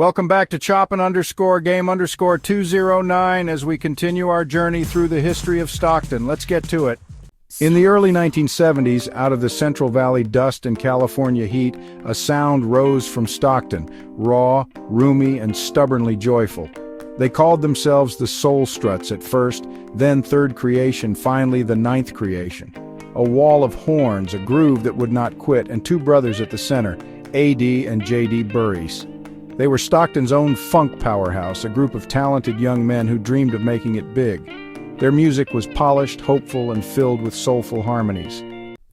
Welcome back to Choppin_Game_209 as we continue our journey through the history of Stockton. Let's get to it. In the early 1970s, out of the Central Valley dust and California heat, a sound rose from Stockton, raw, roomy, and stubbornly joyful. They called themselves the Soul Struts at first, then Third Creation, finally the Ninth Creation. A wall of horns, a groove that would not quit, and two brothers at the center, A.D. and J.D. Burries. They were Stockton's own funk powerhouse, a group of talented young men who dreamed of making it big. Their music was polished, hopeful, and filled with soulful harmonies.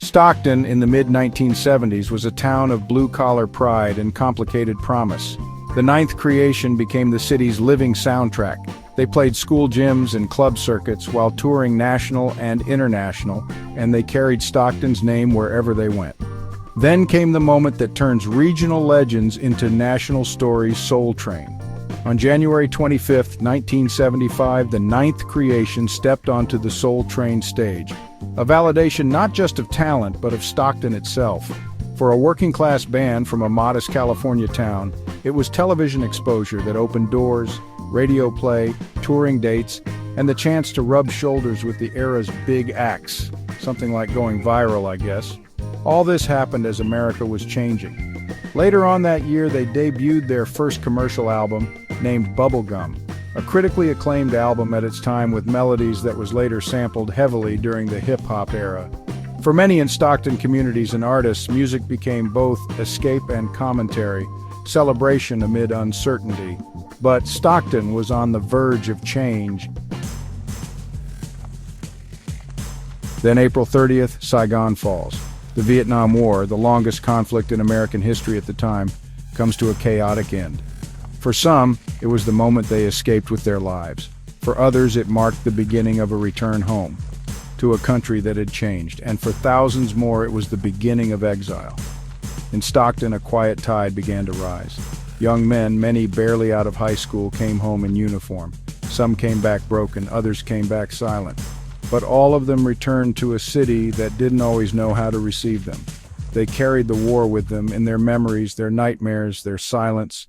Stockton, in the mid-1970s, was a town of blue-collar pride and complicated promise. The Ninth Creation became the city's living soundtrack. They played school gyms and club circuits while touring national and international, and they carried Stockton's name wherever they went. Then came the moment that turns regional legends into national stories. Soul Train. On January 25, 1975, the Ninth Creation stepped onto the Soul Train stage, a validation not just of talent but of Stockton itself. For a working-class band from a modest California town, it was television exposure that opened doors, radio play, touring dates, and the chance to rub shoulders with the era's big acts. Something like going viral, I guess. All this happened as America was changing. Later on that year, they debuted their first commercial album, named Bubblegum, a critically acclaimed album at its time with melodies that was later sampled heavily during the hip-hop era. For many in Stockton communities and artists, music became both escape and commentary, celebration amid uncertainty. But Stockton was on the verge of change. Then April 30th, Saigon falls. The Vietnam War, the longest conflict in American history at the time, comes to a chaotic end. For some, it was the moment they escaped with their lives. For others, it marked the beginning of a return home, to a country that had changed. And for thousands more, it was the beginning of exile. In Stockton, a quiet tide began to rise. Young men, many barely out of high school, came home in uniform. Some came back broken, others came back silent. But all of them returned to a city that didn't always know how to receive them. They carried the war with them in their memories, their nightmares, their silence.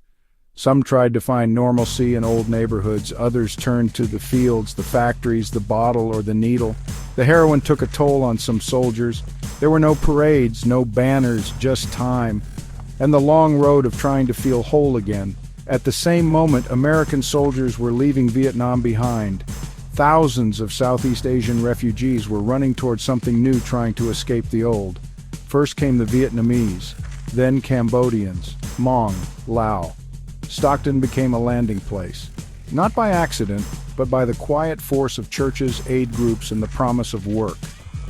Some tried to find normalcy in old neighborhoods, others turned to the fields, the factories, the bottle, or the needle. The heroin took a toll on some soldiers. There were no parades, no banners, just time, and the long road of trying to feel whole again. At the same moment, American soldiers were leaving Vietnam behind. Thousands of Southeast Asian refugees were running towards something new, trying to escape the old. First came the Vietnamese, then Cambodians, Hmong, Lao. Stockton became a landing place, not by accident, but by the quiet force of churches, aid groups, and the promise of work.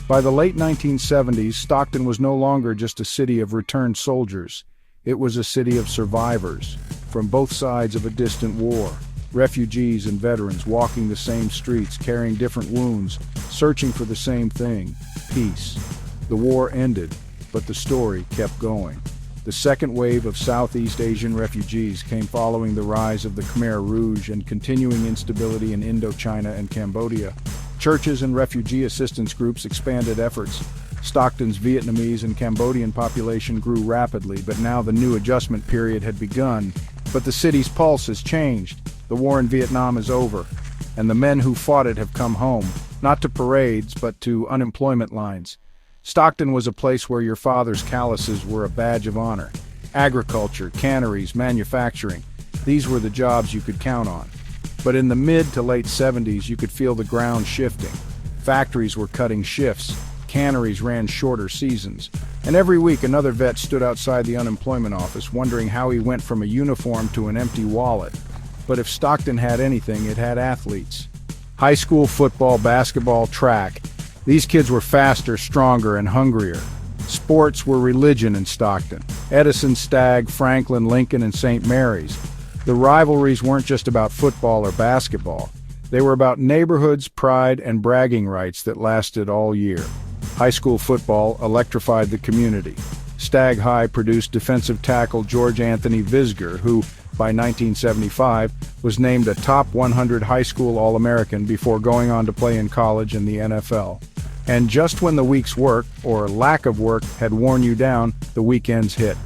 By the late 1970s, Stockton was no longer just a city of returned soldiers. It was a city of survivors, from both sides of a distant war. Refugees and veterans walking the same streets, carrying different wounds, searching for the same thing, peace. The war ended, but the story kept going. The second wave of Southeast Asian refugees came following the rise of the Khmer Rouge and continuing instability in Indochina and Cambodia. Churches and refugee assistance groups expanded efforts. Stockton's Vietnamese and Cambodian population grew rapidly, but now the new adjustment period had begun. But the city's pulse has changed. The war in Vietnam is over, and the men who fought it have come home, not to parades, but to unemployment lines. Stockton was a place where your father's calluses were a badge of honor. Agriculture, canneries, manufacturing, these were the jobs you could count on. But in the mid to late 70s, you could feel the ground shifting. Factories were cutting shifts, canneries ran shorter seasons, and every week another vet stood outside the unemployment office wondering how he went from a uniform to an empty wallet. But if Stockton had anything, it had athletes. High school football, basketball, track. These kids were faster, stronger, and hungrier. Sports were religion in Stockton. Edison, Stagg, Franklin, Lincoln, and St. Mary's. The rivalries weren't just about football or basketball. They were about neighborhoods, pride, and bragging rights that lasted all year. High school football electrified the community. Stagg High produced defensive tackle George Anthony Visger, who, by 1975, was named a top 100 high school All-American before going on to play in college and the NFL. And just when the week's work, or lack of work, had worn you down, the weekends hit.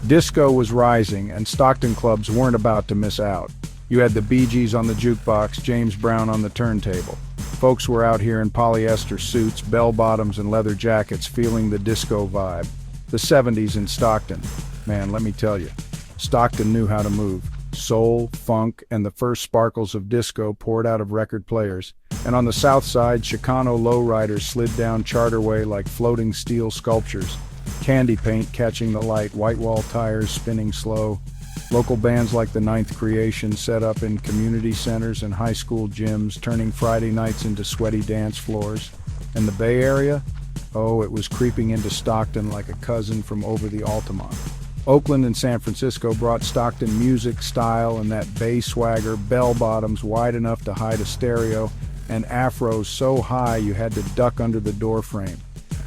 Disco was rising, and Stockton clubs weren't about to miss out. You had the Bee Gees on the jukebox, James Brown on the turntable. Folks were out here in polyester suits, bell-bottoms, and leather jackets, feeling the disco vibe. The 70s in Stockton. Man, let me tell you, Stockton knew how to move. Soul, funk, and the first sparkles of disco poured out of record players. And on the south side, Chicano lowriders slid down Charterway like floating steel sculptures. Candy paint catching the light, white wall tires spinning slow. Local bands like the Ninth Creation set up in community centers and high school gyms, turning Friday nights into sweaty dance floors. And the Bay Area? Oh, it was creeping into Stockton like a cousin from over the Altamont. Oakland and San Francisco brought Stockton music, style, and that Bay swagger, bell-bottoms wide enough to hide a stereo, and afros so high you had to duck under the doorframe.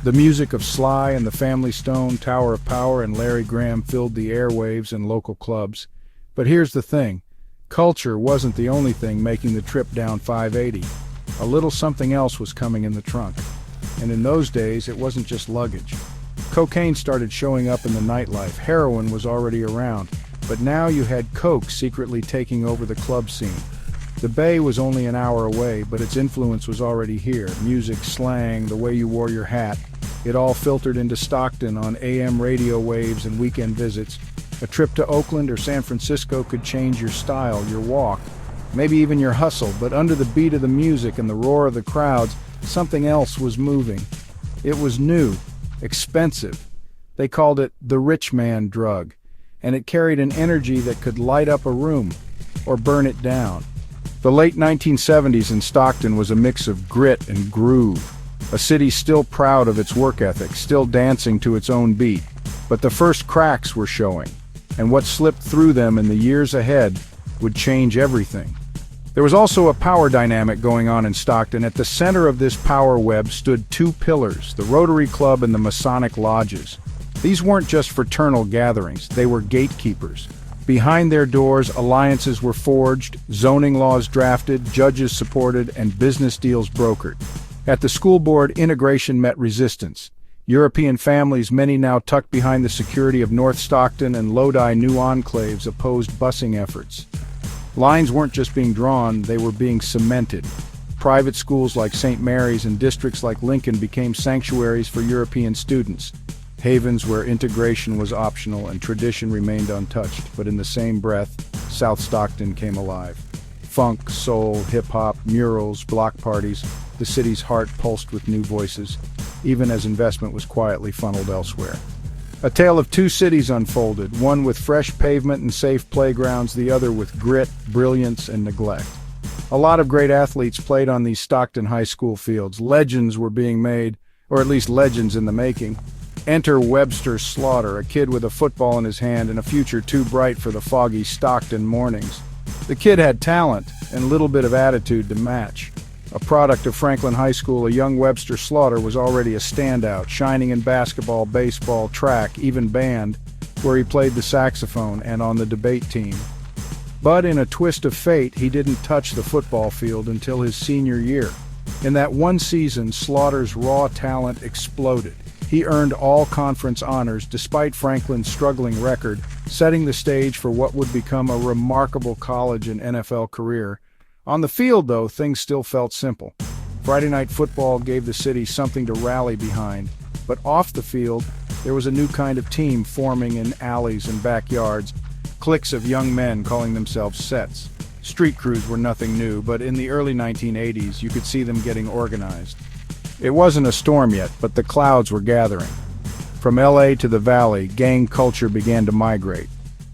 The music of Sly and the Family Stone, Tower of Power, and Larry Graham filled the airwaves in local clubs. But here's the thing. Culture wasn't the only thing making the trip down 580. A little something else was coming in the trunk. And in those days, it wasn't just luggage. Cocaine started showing up in the nightlife. Heroin was already around. But now you had coke secretly taking over the club scene. The Bay was only an hour away, but its influence was already here. Music, slang, the way you wore your hat. It all filtered into Stockton on AM radio waves and weekend visits. A trip to Oakland or San Francisco could change your style, your walk, maybe even your hustle, but under the beat of the music and the roar of the crowds, something else was moving. It was new, expensive. They called it the rich man drug, and it carried an energy that could light up a room or burn it down. The late 1970s in Stockton was a mix of grit and groove, a city still proud of its work ethic, still dancing to its own beat. But the first cracks were showing, and what slipped through them in the years ahead would change everything. There was also a power dynamic going on in Stockton. At the center of this power web stood two pillars, the Rotary Club and the Masonic Lodges. These weren't just fraternal gatherings, they were gatekeepers. Behind their doors, alliances were forged, zoning laws drafted, judges supported, and business deals brokered. At the school board, integration met resistance. European families, many now tucked behind the security of North Stockton and Lodi new enclaves, opposed busing efforts. Lines weren't just being drawn, they were being cemented. Private schools like St. Mary's and districts like Lincoln became sanctuaries for European students, havens where integration was optional and tradition remained untouched. But in the same breath, South Stockton came alive. Funk, soul, hip-hop, murals, block parties, the city's heart pulsed with new voices, even as investment was quietly funneled elsewhere. A tale of two cities unfolded, one with fresh pavement and safe playgrounds, the other with grit, brilliance, and neglect. A lot of great athletes played on these Stockton high school fields. Legends were being made, or at least legends in the making. Enter Webster Slaughter, a kid with a football in his hand and a future too bright for the foggy Stockton mornings. The kid had talent and a little bit of attitude to match. A product of Franklin High School, a young Webster Slaughter was already a standout, shining in basketball, baseball, track, even band, where he played the saxophone and on the debate team. But in a twist of fate, he didn't touch the football field until his senior year. In that one season, Slaughter's raw talent exploded. He earned all conference honors despite Franklin's struggling record, setting the stage for what would become a remarkable college and NFL career. On the field, though, things still felt simple. Friday night football gave the city something to rally behind, but off the field, there was a new kind of team forming in alleys and backyards, cliques of young men calling themselves sets. Street crews were nothing new, but in the early 1980s, you could see them getting organized. It wasn't a storm yet, but the clouds were gathering. From LA to the Valley, gang culture began to migrate.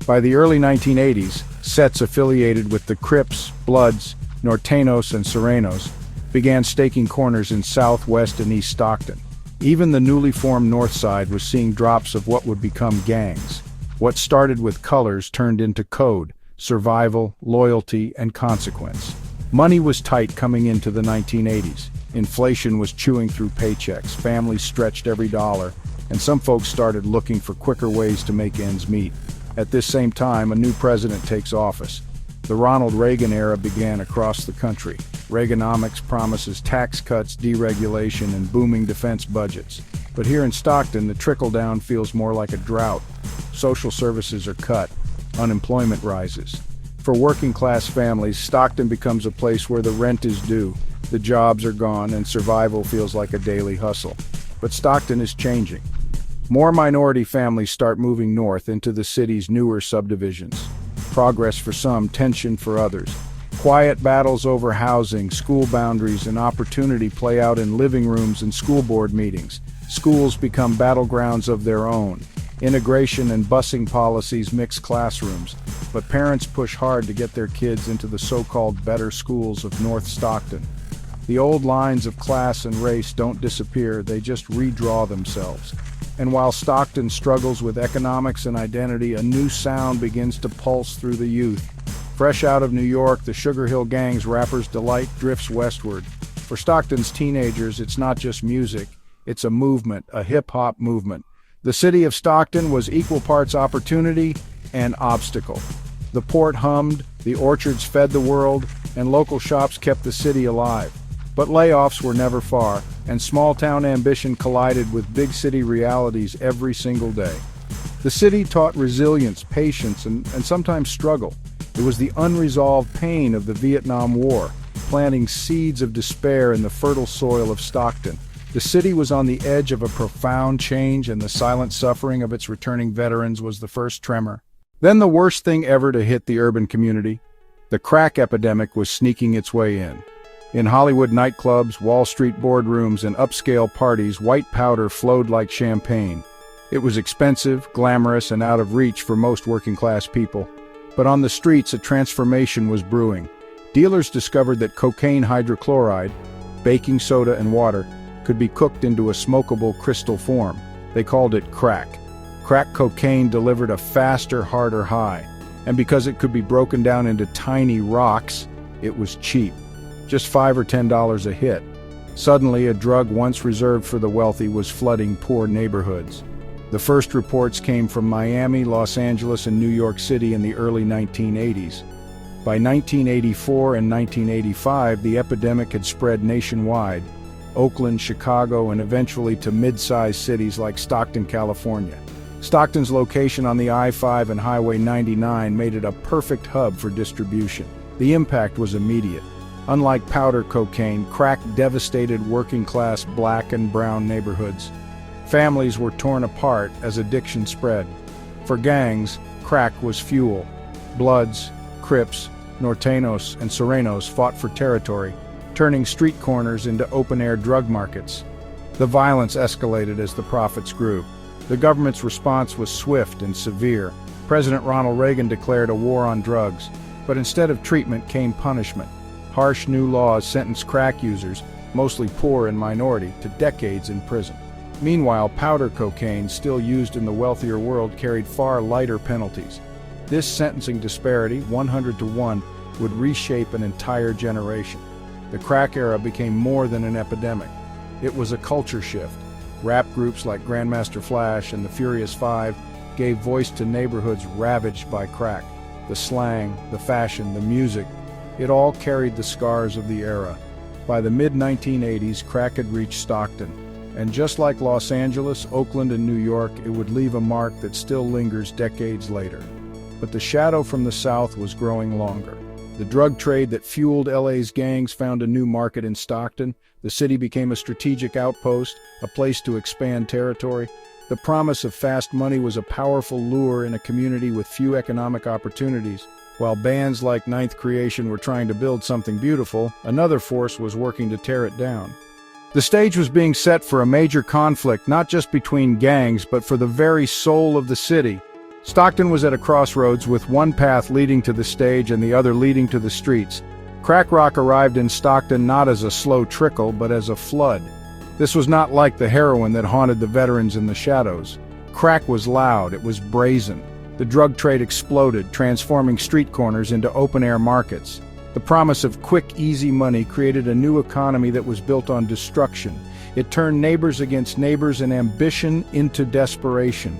By the early 1980s, sets affiliated with the Crips, Bloods, Norteños, and Serenos began staking corners in South, West, and East Stockton. Even the newly formed North Side was seeing drops of what would become gangs. What started with colors turned into code, survival, loyalty, and consequence. Money was tight coming into the 1980s. Inflation was chewing through paychecks, families stretched every dollar, and some folks started looking for quicker ways to make ends meet. At this same time, a new president takes office. The Ronald Reagan era began across the country. Reaganomics promises tax cuts, deregulation, and booming defense budgets. But here in Stockton, the trickle-down feels more like a drought. Social services are cut. Unemployment rises. For working-class families, Stockton becomes a place where the rent is due, the jobs are gone, and survival feels like a daily hustle. But Stockton is changing. More minority families start moving north into the city's newer subdivisions. Progress for some, tension for others. Quiet battles over housing, school boundaries, and opportunity play out in living rooms and school board meetings. Schools become battlegrounds of their own. Integration and busing policies mix classrooms, but parents push hard to get their kids into the so-called better schools of North Stockton. The old lines of class and race don't disappear, they just redraw themselves. And while Stockton struggles with economics and identity, a new sound begins to pulse through the youth. Fresh out of New York, the Sugar Hill Gang's Rapper's Delight drifts westward. For Stockton's teenagers, it's not just music, it's a movement, a hip-hop movement. The city of Stockton was equal parts opportunity and obstacle. The port hummed, the orchards fed the world, and local shops kept the city alive. But layoffs were never far, and small-town ambition collided with big city realities every single day. The city taught resilience, patience, and sometimes struggle. It was the unresolved pain of the Vietnam War, planting seeds of despair in the fertile soil of Stockton. The city was on the edge of a profound change, and the silent suffering of its returning veterans was the first tremor. Then the worst thing ever to hit the urban community. The crack epidemic was sneaking its way in. In Hollywood nightclubs, Wall Street boardrooms, and upscale parties, white powder flowed like champagne. It was expensive, glamorous, and out of reach for most working-class people. But on the streets, a transformation was brewing. Dealers discovered that cocaine hydrochloride, baking soda, and water could be cooked into a smokable crystal form. They called it crack. Crack cocaine delivered a faster, harder high. And because it could be broken down into tiny rocks, it was cheap. Just $5 or $10 a hit. Suddenly, a drug once reserved for the wealthy was flooding poor neighborhoods. The first reports came from Miami, Los Angeles, and New York City in the early 1980s. By 1984 and 1985, the epidemic had spread nationwide. Oakland, Chicago, and eventually to mid-sized cities like Stockton, California. Stockton's location on the I-5 and Highway 99 made it a perfect hub for distribution. The impact was immediate. Unlike powder cocaine, crack devastated working-class black and brown neighborhoods. Families were torn apart as addiction spread. For gangs, crack was fuel. Bloods, Crips, Norteños, and Serenos fought for territory, turning street corners into open-air drug markets. The violence escalated as the profits grew. The government's response was swift and severe. President Ronald Reagan declared a war on drugs, but instead of treatment came punishment. Harsh new laws sentenced crack users, mostly poor and minority, to decades in prison. Meanwhile, powder cocaine, still used in the wealthier world, carried far lighter penalties. This sentencing disparity, 100 to 1, would reshape an entire generation. The crack era became more than an epidemic. It was a culture shift. Rap groups like Grandmaster Flash and the Furious Five gave voice to neighborhoods ravaged by crack. The slang, the fashion, the music, it all carried the scars of the era. By the mid-1980s, crack had reached Stockton. And just like Los Angeles, Oakland, and New York, it would leave a mark that still lingers decades later. But the shadow from the South was growing longer. The drug trade that fueled LA's gangs found a new market in Stockton. The city became a strategic outpost, a place to expand territory. The promise of fast money was a powerful lure in a community with few economic opportunities. While bands like Ninth Creation were trying to build something beautiful, another force was working to tear it down. The stage was being set for a major conflict, not just between gangs, but for the very soul of the city. Stockton was at a crossroads, with one path leading to the stage and the other leading to the streets. Crack rock arrived in Stockton not as a slow trickle, but as a flood. This was not like the heroin that haunted the veterans in the shadows. Crack was loud, it was brazen. The drug trade exploded, transforming street corners into open-air markets. The promise of quick, easy money created a new economy that was built on destruction. It turned neighbors against neighbors and ambition into desperation.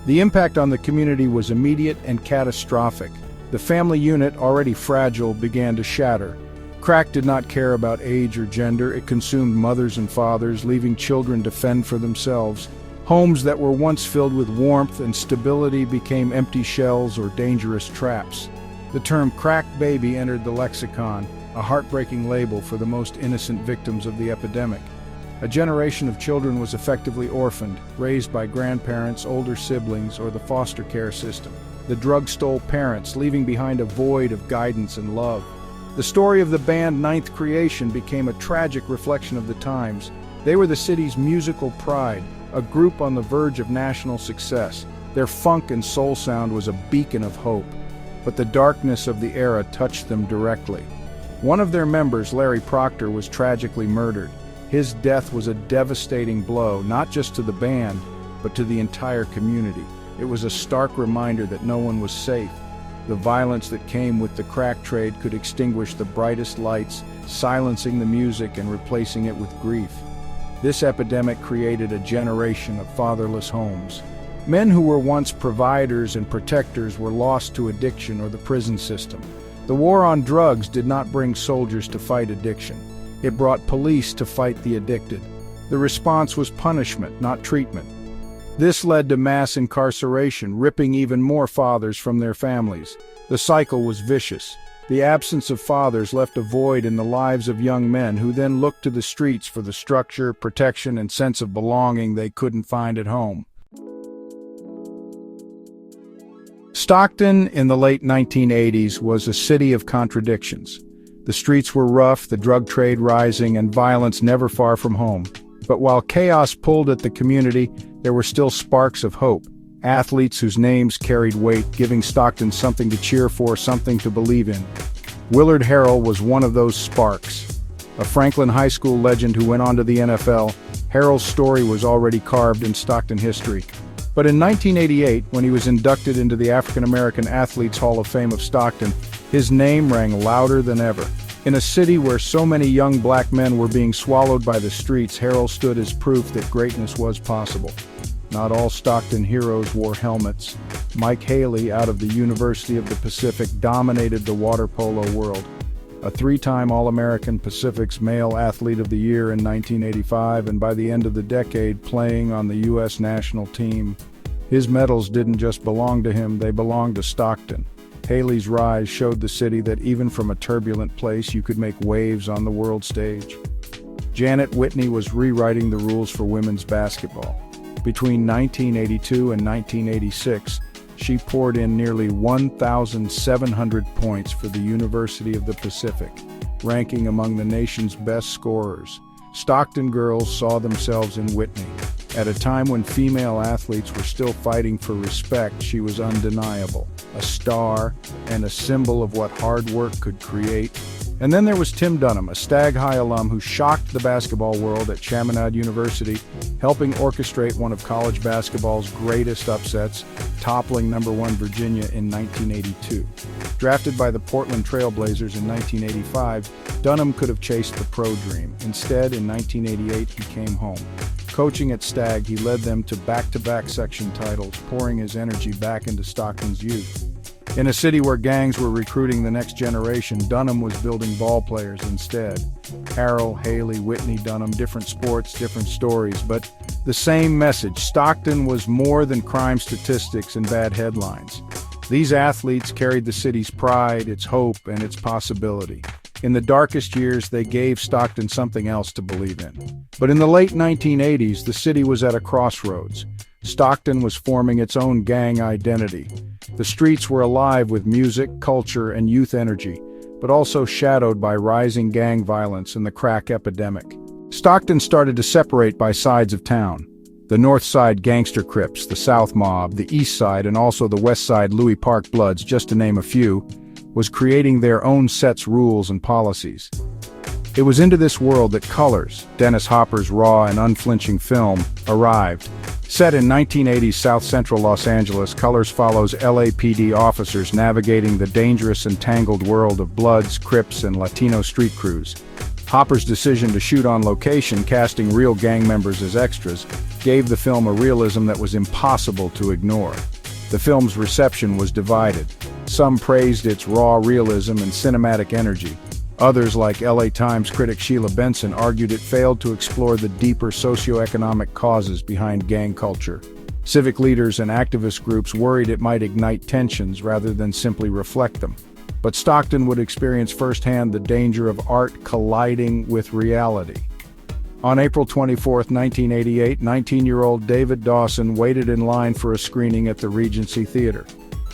The impact on the community was immediate and catastrophic. The family unit, already fragile, began to shatter. Crack did not care about age or gender. It consumed mothers and fathers, leaving children to fend for themselves. Homes that were once filled with warmth and stability became empty shells or dangerous traps. The term crack baby entered the lexicon, a heartbreaking label for the most innocent victims of the epidemic. A generation of children was effectively orphaned, raised by grandparents, older siblings, or the foster care system. The drug stole parents, leaving behind a void of guidance and love. The story of the band Ninth Creation became a tragic reflection of the times. They were the city's musical pride, a group on the verge of national success. Their funk and soul sound was a beacon of hope. But the darkness of the era touched them directly. One of their members, Larry Proctor, was tragically murdered. His death was a devastating blow, not just to the band, but to the entire community. It was a stark reminder that no one was safe. The violence that came with the crack trade could extinguish the brightest lights, silencing the music and replacing it with grief. This epidemic created a generation of fatherless homes. Men who were once providers and protectors were lost to addiction or the prison system. The war on drugs did not bring soldiers to fight addiction. It brought police to fight the addicted. The response was punishment, not treatment. This led to mass incarceration, ripping even more fathers from their families. The cycle was vicious. The absence of fathers left a void in the lives of young men who then looked to the streets for the structure, protection, and sense of belonging they couldn't find at home. Stockton in the late 1980s was a city of contradictions. The streets were rough, the drug trade rising, and violence never far from home. But while chaos pulled at the community, there were still sparks of hope. Athletes whose names carried weight, giving Stockton something to cheer for, something to believe in. Willard Harrell was one of those sparks. A Franklin High School legend who went on to the NFL, Harrell's story was already carved in Stockton history. But in 1988, when he was inducted into the African American Athletes Hall of Fame of Stockton, his name rang louder than ever. In a city where so many young black men were being swallowed by the streets, Harrell stood as proof that greatness was possible. Not all Stockton heroes wore helmets. Mike Haley, out of the University of the Pacific, dominated the water polo world. A three-time All-American Pacific's Male Athlete of the Year in 1985, and by the end of the decade playing on the U.S. national team. His medals didn't just belong to him, they belonged to Stockton. Haley's rise showed the city that even from a turbulent place you could make waves on the world stage. Janet Whitney was rewriting the rules for women's basketball. Between 1982 and 1986, she poured in nearly 1,700 points for the University of the Pacific, ranking among the nation's best scorers. Stockton girls saw themselves in Whitney. At a time when female athletes were still fighting for respect, she was undeniable, a star and a symbol of what hard work could create. And then there was Tim Dunham, a Stag High alum who shocked the basketball world at Chaminade University, helping orchestrate one of college basketball's greatest upsets, toppling #1 Virginia in 1982. Drafted by the Portland Trail Blazers in 1985, Dunham could have chased the pro dream. Instead, in 1988, he came home. Coaching at Stag, he led them to back-to-back section titles, pouring his energy back into Stockton's youth. In a city where gangs were recruiting the next generation, Dunham was building ball players instead. Harrell, Haley, Whitney, Dunham, different sports, different stories, but the same message. Stockton was more than crime statistics and bad headlines. These athletes carried the city's pride, its hope, and its possibility. In the darkest years, they gave Stockton something else to believe in. But in the late 1980s, the city was at a crossroads. Stockton was forming its own gang identity. The streets were alive with music, culture, and youth energy, but also shadowed by rising gang violence and the crack epidemic. Stockton started to separate by sides of town. The North Side Gangster Crips, the South Mob, the East Side, and also the West Side Louis Park Bloods, just to name a few, was creating their own sets, rules, and policies. It was into this world that Colors, Dennis Hopper's raw and unflinching film, arrived. Set in 1980s South Central Los Angeles, Colors follows LAPD officers navigating the dangerous and tangled world of Bloods, Crips, and Latino street crews. Hopper's decision to shoot on location, casting real gang members as extras, gave the film a realism that was impossible to ignore. The film's reception was divided. Some praised its raw realism and cinematic energy, Others, like LA Times critic Sheila Benson, argued it failed to explore the deeper socioeconomic causes behind gang culture. Civic leaders and activist groups worried it might ignite tensions rather than simply reflect them. But Stockton would experience firsthand the danger of art colliding with reality. On April 24, 1988, 19-year-old David Dawson waited in line for a screening at the Regency Theater.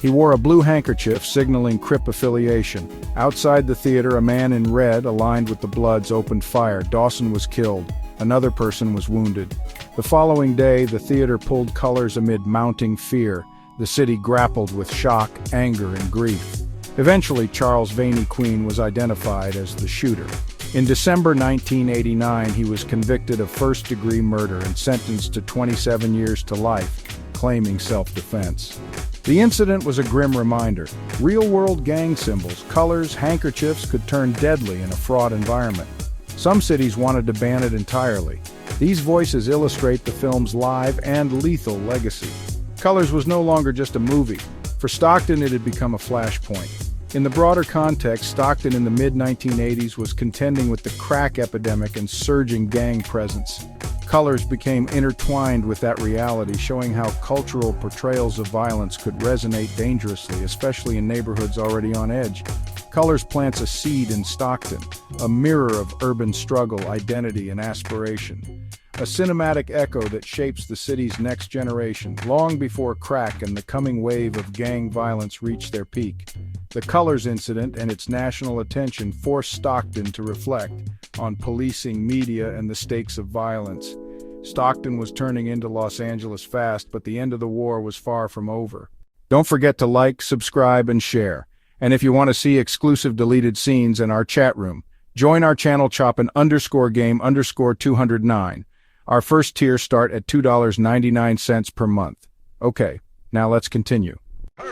He wore a blue handkerchief signaling Crip affiliation. Outside the theater, a man in red, aligned with the Bloods, opened fire. Dawson was killed. Another person was wounded. The following day, the theater pulled colors amid mounting fear. The city grappled with shock, anger, and grief. Eventually, Charles Vaney Queen was identified as the shooter. In December 1989, he was convicted of first-degree murder and sentenced to 27 years to life, claiming self-defense. The incident was a grim reminder. Real-world gang symbols, colors, handkerchiefs could turn deadly in a fraught environment. Some cities wanted to ban it entirely. These voices illustrate the film's live and lethal legacy. Colors was no longer just a movie. For Stockton, it had become a flashpoint. In the broader context, Stockton in the mid-1980s was contending with the crack epidemic and surging gang presence. Colors became intertwined with that reality, showing how cultural portrayals of violence could resonate dangerously, especially in neighborhoods already on edge. Colors plants a seed in Stockton, a mirror of urban struggle, identity, and aspiration. A cinematic echo that shapes the city's next generation, long before crack and the coming wave of gang violence reached their peak. The Colors incident and its national attention forced Stockton to reflect on policing, media, and the stakes of violence. Stockton was turning into Los Angeles fast, but the end of the war was far from over. Don't forget to like, subscribe, and share. And if you want to see exclusive deleted scenes in our chat room, join our channel Choppin_Game_209. Our first tiers start at $2.99 per month. Okay, now let's continue.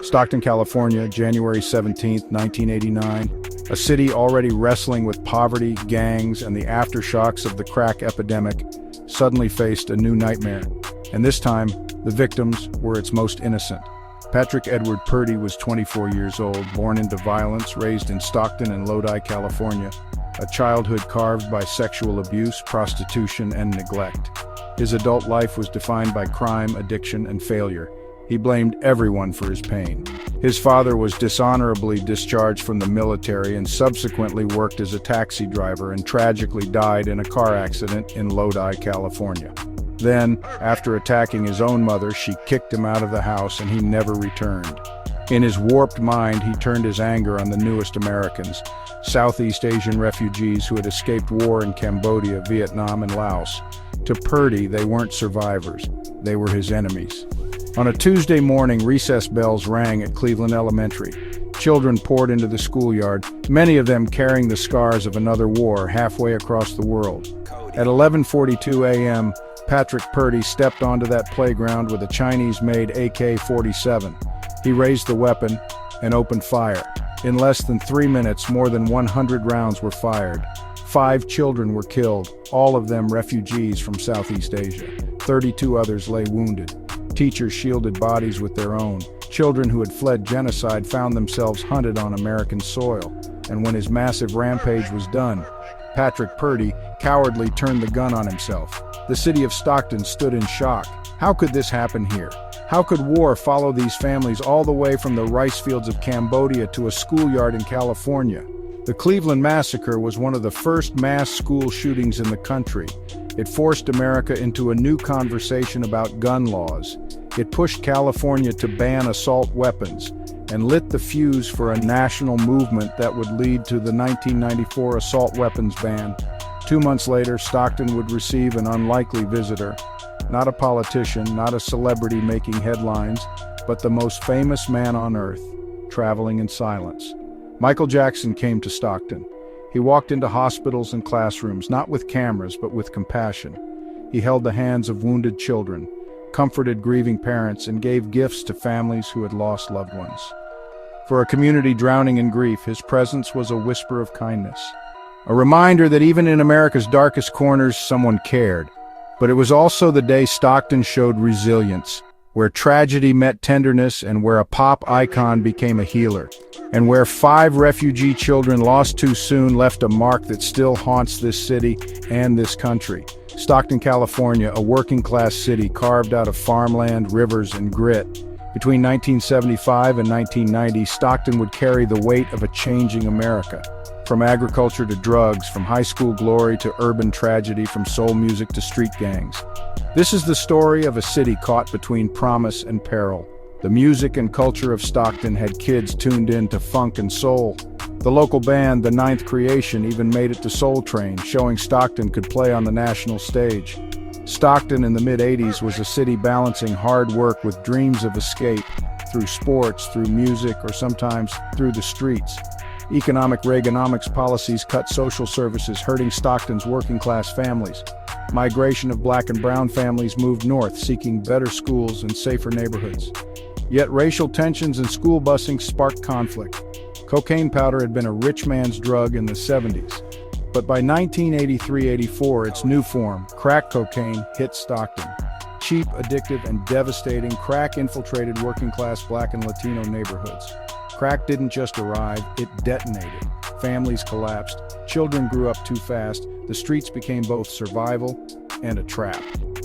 Stockton, California, January 17, 1989. A city already wrestling with poverty, gangs, and the aftershocks of the crack epidemic suddenly faced a new nightmare. And this time, the victims were its most innocent. Patrick Edward Purdy was 24 years old, born into violence, raised in Stockton and Lodi, California. A childhood carved by sexual abuse, prostitution, and neglect. His adult life was defined by crime, addiction, and failure. He blamed everyone for his pain. His father was dishonorably discharged from the military and subsequently worked as a taxi driver and tragically died in a car accident in Lodi, California. Then, after attacking his own mother, she kicked him out of the house and he never returned. In his warped mind, he turned his anger on the newest Americans, Southeast Asian refugees who had escaped war in Cambodia, Vietnam, and Laos. To Purdy, they weren't survivors. They were his enemies. On a Tuesday morning, recess bells rang at Cleveland Elementary. Children poured into the schoolyard, many of them carrying the scars of another war halfway across the world. At 11:42 a.m., Patrick Purdy stepped onto that playground with a Chinese-made AK-47. He raised the weapon and opened fire. In less than 3 minutes, more than 100 rounds were fired. 5 children were killed, all of them refugees from Southeast Asia. 32 others lay wounded. Teachers shielded bodies with their own. Children who had fled genocide found themselves hunted on American soil. And when his massive rampage was done, Patrick Purdy cowardly turned the gun on himself. The city of Stockton stood in shock. How could this happen here? How could war follow these families all the way from the rice fields of Cambodia to a schoolyard in California? The Cleveland Massacre was one of the first mass school shootings in the country. It forced America into a new conversation about gun laws. It pushed California to ban assault weapons and lit the fuse for a national movement that would lead to the 1994 assault weapons ban. 2 months later, Stockton would receive an unlikely visitor. Not a politician, not a celebrity making headlines, but the most famous man on earth, traveling in silence. Michael Jackson came to Stockton. He walked into hospitals and classrooms, not with cameras, but with compassion. He held the hands of wounded children, comforted grieving parents, and gave gifts to families who had lost loved ones. For a community drowning in grief, his presence was a whisper of kindness. A reminder that even in America's darkest corners, someone cared. But it was also the day Stockton showed resilience, where tragedy met tenderness and where a pop icon became a healer, and where 5 refugee children lost too soon left a mark that still haunts this city and this country. Stockton, California, a working-class city carved out of farmland, rivers, and grit. Between 1975 and 1990, Stockton would carry the weight of a changing America. From agriculture to drugs, from high school glory to urban tragedy, from soul music to street gangs. This is the story of a city caught between promise and peril. The music and culture of Stockton had kids tuned in to funk and soul. The local band, the Ninth Creation, even made it to Soul Train, showing Stockton could play on the national stage. Stockton in the mid-'80s was a city balancing hard work with dreams of escape, through sports, through music, or sometimes through the streets. Economic Reaganomics policies cut social services, hurting Stockton's working-class families. Migration of black and brown families moved north, seeking better schools and safer neighborhoods. Yet racial tensions and school busing sparked conflict. Cocaine powder had been a rich man's drug in the 70s. But by 1983-84, its new form, crack cocaine, hit Stockton. Cheap, addictive, and devastating, crack infiltrated working-class black and Latino neighborhoods. Crack didn't just arrive, it detonated. Families collapsed, children grew up too fast, the streets became both survival and a trap.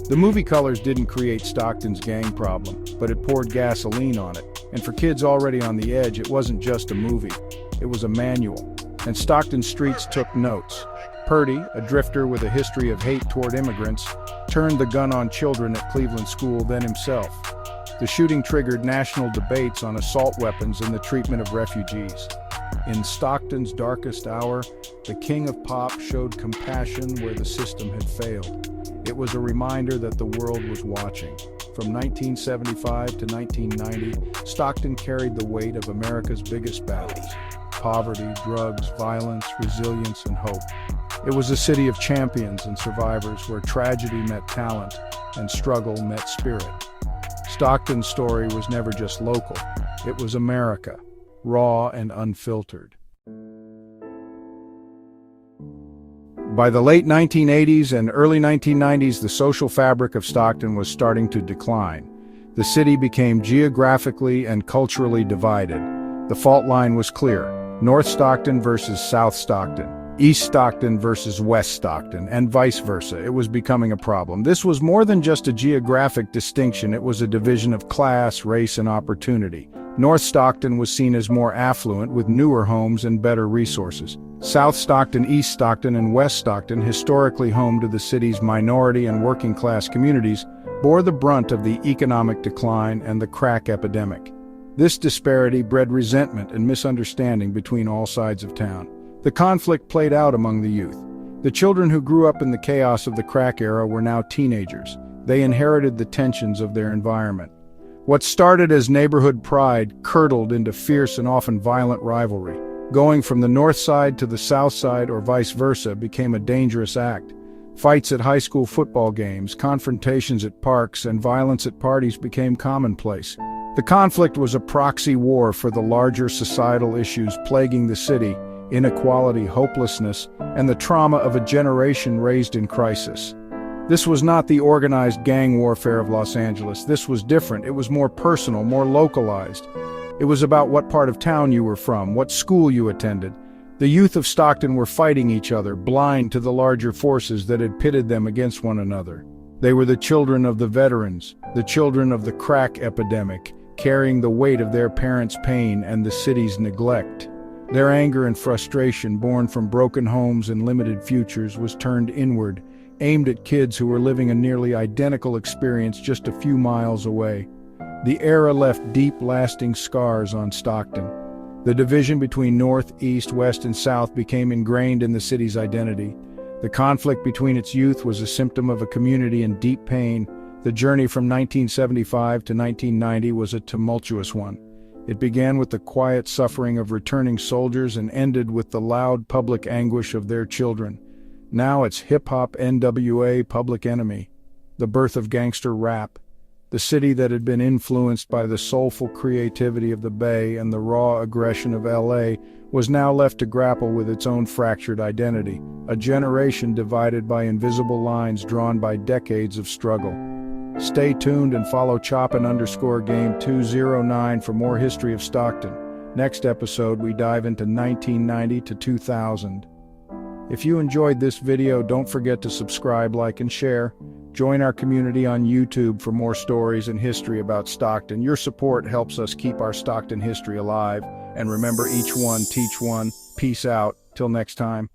The movie colors didn't create Stockton's gang problem, but it poured gasoline on it. And for kids already on the edge, it wasn't just a movie, it was a manual. And Stockton streets took notes. Purdy, a drifter with a history of hate toward immigrants, turned the gun on children at Cleveland School, then himself. The shooting triggered national debates on assault weapons and the treatment of refugees. In Stockton's darkest hour, the king of pop showed compassion where the system had failed. It was a reminder that the world was watching. From 1975 to 1990, Stockton carried the weight of America's biggest battles: poverty, drugs, violence, resilience, and hope. It was a city of champions and survivors where tragedy met talent and struggle met spirit. Stockton's story was never just local, it was America, raw and unfiltered. By the late 1980s and early 1990s, the social fabric of Stockton was starting to decline. The city became geographically and culturally divided. The fault line was clear: North Stockton versus South Stockton, East Stockton versus West Stockton, and vice versa. It was becoming a problem. This was more than just a geographic distinction, it was a division of class, race, and opportunity. North Stockton was seen as more affluent, with newer homes and better resources. South Stockton, East Stockton, and West Stockton, historically home to the city's minority and working-class communities, bore the brunt of the economic decline and the crack epidemic. This disparity bred resentment and misunderstanding between all sides of town. The conflict played out among the youth. The children who grew up in the chaos of the crack era were now teenagers. They inherited the tensions of their environment. What started as neighborhood pride curdled into fierce and often violent rivalry. Going from the north side to the south side or vice versa became a dangerous act. Fights at high school football games, confrontations at parks, and violence at parties became commonplace. The conflict was a proxy war for the larger societal issues plaguing the city: inequality, hopelessness, and the trauma of a generation raised in crisis. This was not the organized gang warfare of Los Angeles. This was different. It was more personal, more localized. It was about what part of town you were from, what school you attended. The youth of Stockton were fighting each other, blind to the larger forces that had pitted them against one another. They were the children of the veterans, the children of the crack epidemic, carrying the weight of their parents' pain and the city's neglect. Their anger and frustration, born from broken homes and limited futures, was turned inward, aimed at kids who were living a nearly identical experience just a few miles away. The era left deep, lasting scars on Stockton. The division between North, East, West, and South became ingrained in the city's identity. The conflict between its youth was a symptom of a community in deep pain. The journey from 1975 to 1990 was a tumultuous one. It began with the quiet suffering of returning soldiers and ended with the loud public anguish of their children. Now it's hip-hop, NWA, Public Enemy, the birth of gangster rap. The city that had been influenced by the soulful creativity of the Bay and the raw aggression of LA was now left to grapple with its own fractured identity, a generation divided by invisible lines drawn by decades of struggle. Stay tuned and follow Choppin_Game209 for more history of Stockton. Next episode, we dive into 1990 to 2000. If you enjoyed this video, don't forget to subscribe, like, and share. Join our community on YouTube for more stories and history about Stockton. Your support helps us keep our Stockton history alive. And remember, each one teach one. Peace out. Till next time.